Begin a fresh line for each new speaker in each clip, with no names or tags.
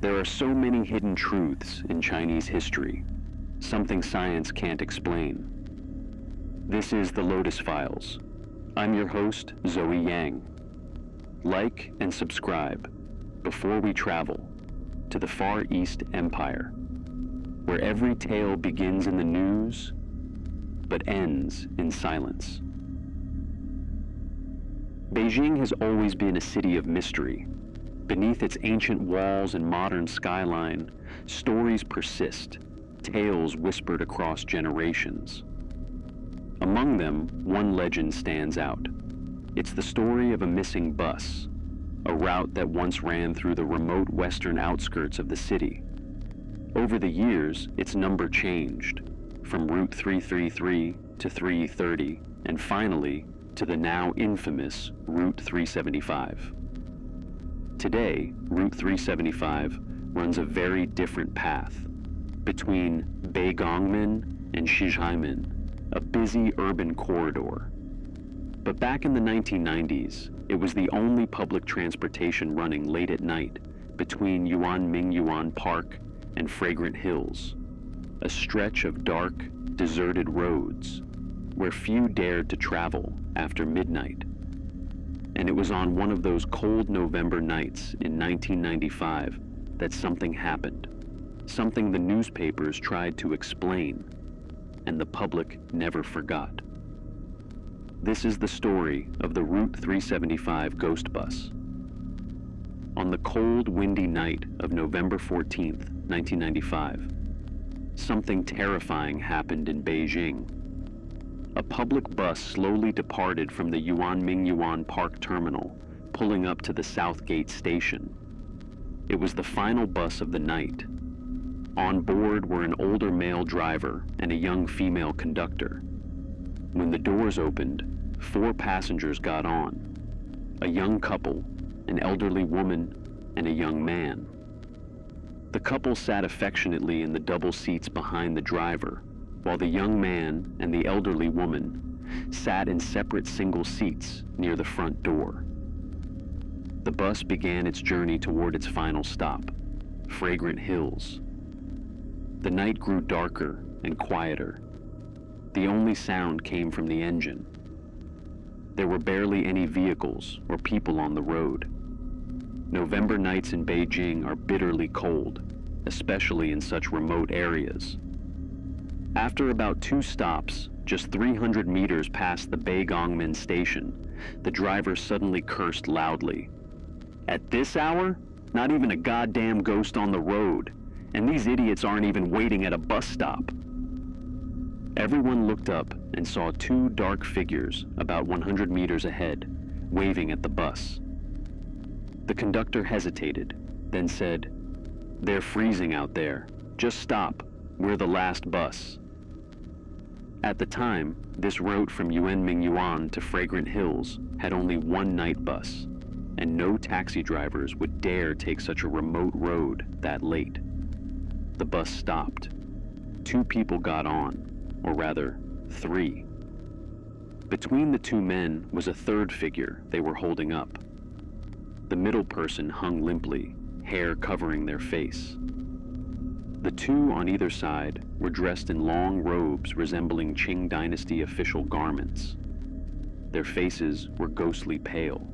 There are so many hidden truths in Chinese history, something science can't explain. This is the Lotus Files. I'm your host, Zoe Yang. Like and subscribe before we travel to the Far East Empire, where every tale begins in the news but ends in silence. Beijing has always been a city of mystery. Beneath its ancient walls and modern skyline, stories persist, tales whispered across generations. Among them, one legend stands out. It's the story of a missing bus, a route that once ran through the remote western outskirts of the city. Over the years, its number changed, from Route 333 to 330, and finally, to the now infamous Route 375. Today, Route 375 runs a very different path between Beijing and Shizhaimen, a busy urban corridor. But back in the 1990s, it was the only public transportation running late at night between Yuanmingyuan Park and Fragrant Hills, a stretch of dark, deserted roads where few dared to travel after midnight. And it was on one of those cold November nights in 1995 that something happened, something the newspapers tried to explain, and the public never forgot. This is the story of the Route 375 ghost bus. On the cold, windy night of November 14th, 1995, something terrifying happened in Beijing. A public bus slowly departed from the Yuanmingyuan Park terminal, pulling up to the South Gate station. It was the final bus of the night. On board were an older male driver and a young female conductor. When the doors opened, 4 passengers got on: a young couple, an elderly woman, and a young man. The couple sat affectionately in the double seats behind the driver, while the young man and the elderly woman sat in separate single seats near the front door. The bus began its journey toward its final stop, Fragrant Hills. The night grew darker and quieter. The only sound came from the engine. There were barely any vehicles or people on the road. November nights in Beijing are bitterly cold, especially in such remote areas. After about 2 stops, just 300 meters past the Beijing station, the driver suddenly cursed loudly. "At this hour? Not even a goddamn ghost on the road, and these idiots aren't even waiting at a bus stop." Everyone looked up and saw 2 dark figures about 100 meters ahead, waving at the bus. The conductor hesitated, then said, "They're freezing out there. Just stop. We're the last bus." At the time, this route from Yuanmingyuan to Fragrant Hills had only one night bus, and no taxi drivers would dare take such a remote road that late. The bus stopped. 2 people got on, or rather, 3. Between the 2 men was a third figure they were holding up. The middle person hung limply, hair covering their face. The 2 on either side were dressed in long robes resembling Qing Dynasty official garments. Their faces were ghostly pale.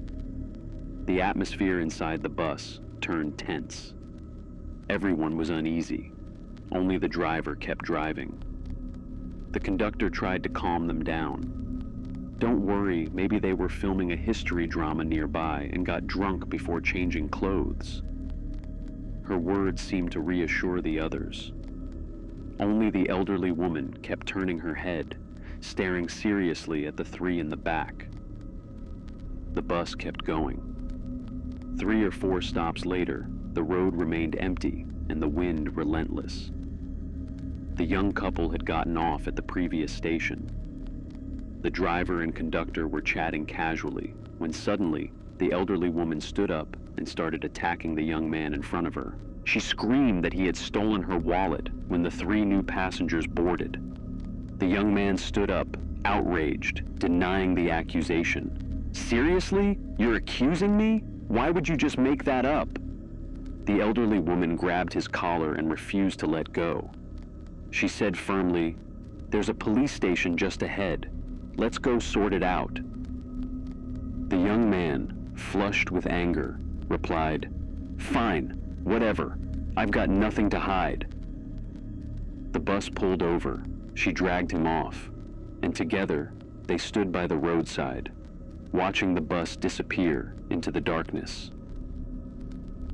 The atmosphere inside the bus turned tense. Everyone was uneasy. Only the driver kept driving. The conductor tried to calm them down. "Don't worry, maybe they were filming a history drama nearby and got drunk before changing clothes." Her words seemed to reassure the others. Only the elderly woman kept turning her head, staring seriously at the 3 in the back. The bus kept going. 3 or 4 stops later, the road remained empty and the wind relentless. The young couple had gotten off at the previous station. The driver and conductor were chatting casually when suddenly the elderly woman stood up and started attacking the young man in front of her. She screamed that he had stolen her wallet when the 3 new passengers boarded. The young man stood up, outraged, denying the accusation. "Seriously? You're accusing me? Why would you just make that up?" The elderly woman grabbed his collar and refused to let go. She said firmly, "There's a police station just ahead. Let's go sort it out." The young man, flushed with anger, replied, "Fine, whatever. I've got nothing to hide." The bus pulled over. She dragged him off, and together they stood by the roadside, watching the bus disappear into the darkness.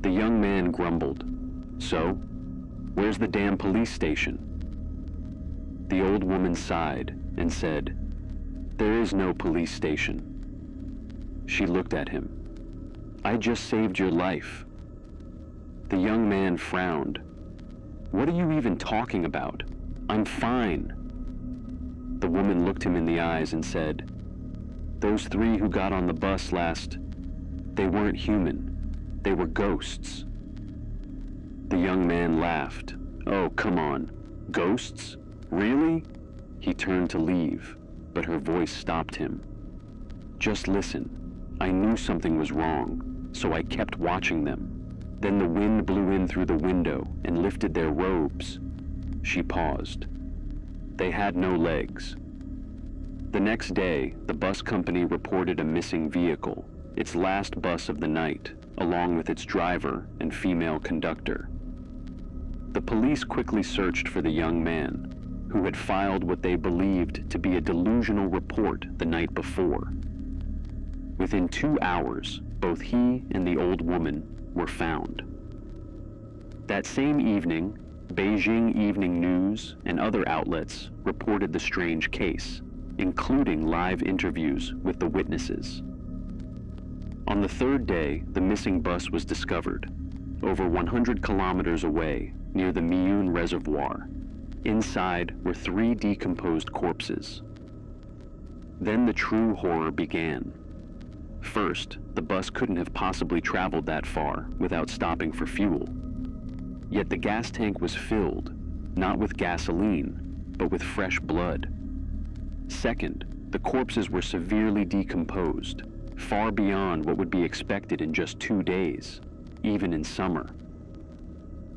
The young man grumbled, "So, where's the damn police station?" The old woman sighed and said, "There is no police station." She looked at him. "I just saved your life." The young man frowned. "What are you even talking about? I'm fine." The woman looked him in the eyes and said, "Those three who got on the bus they weren't human. They were ghosts." The young man laughed. "Oh, come on. Ghosts? Really?" He turned to leave, but her voice stopped him. "Just listen. I knew something was wrong, so I kept watching them. Then the wind blew in through the window and lifted their robes." She paused. "They had no legs." The next day, the bus company reported a missing vehicle, its last bus of the night, along with its driver and female conductor. The police quickly searched for the young man, who had filed what they believed to be a delusional report the night before. Within 2 hours, both he and the old woman were found. That same evening, Beijing evening news and other outlets reported the strange case, including live interviews with the witnesses. On the third day, the missing bus was discovered, over 100 kilometers away, near the Miyun Reservoir. Inside were 3 decomposed corpses. Then the true horror began. First, the bus couldn't have possibly traveled that far without stopping for fuel. Yet the gas tank was filled, not with gasoline, but with fresh blood. Second, the corpses were severely decomposed, far beyond what would be expected in just 2 days, even in summer.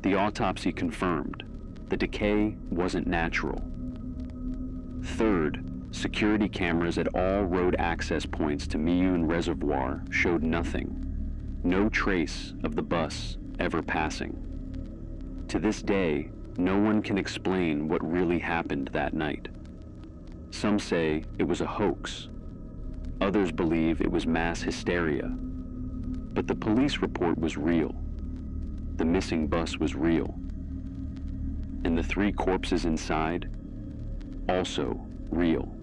The autopsy confirmed the decay wasn't natural. Third, security cameras at all road access points to Miyun Reservoir showed nothing, no trace of the bus ever passing. To this day, no one can explain what really happened that night. Some say it was a hoax. Others believe it was mass hysteria. But the police report was real. The missing bus was real. And the 3 corpses inside, also real.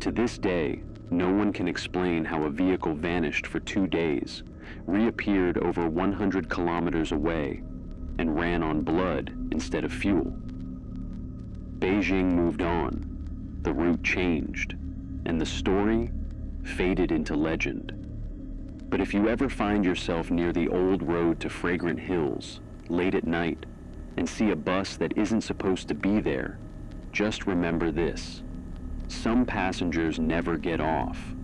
To this day, no one can explain how a vehicle vanished for 2 days, reappeared over 100 kilometers away, and ran on blood instead of fuel. Beijing moved on, the route changed, and the story faded into legend. But if you ever find yourself near the old road to Fragrant Hills, late at night, and see a bus that isn't supposed to be there, just remember this: some passengers never get off.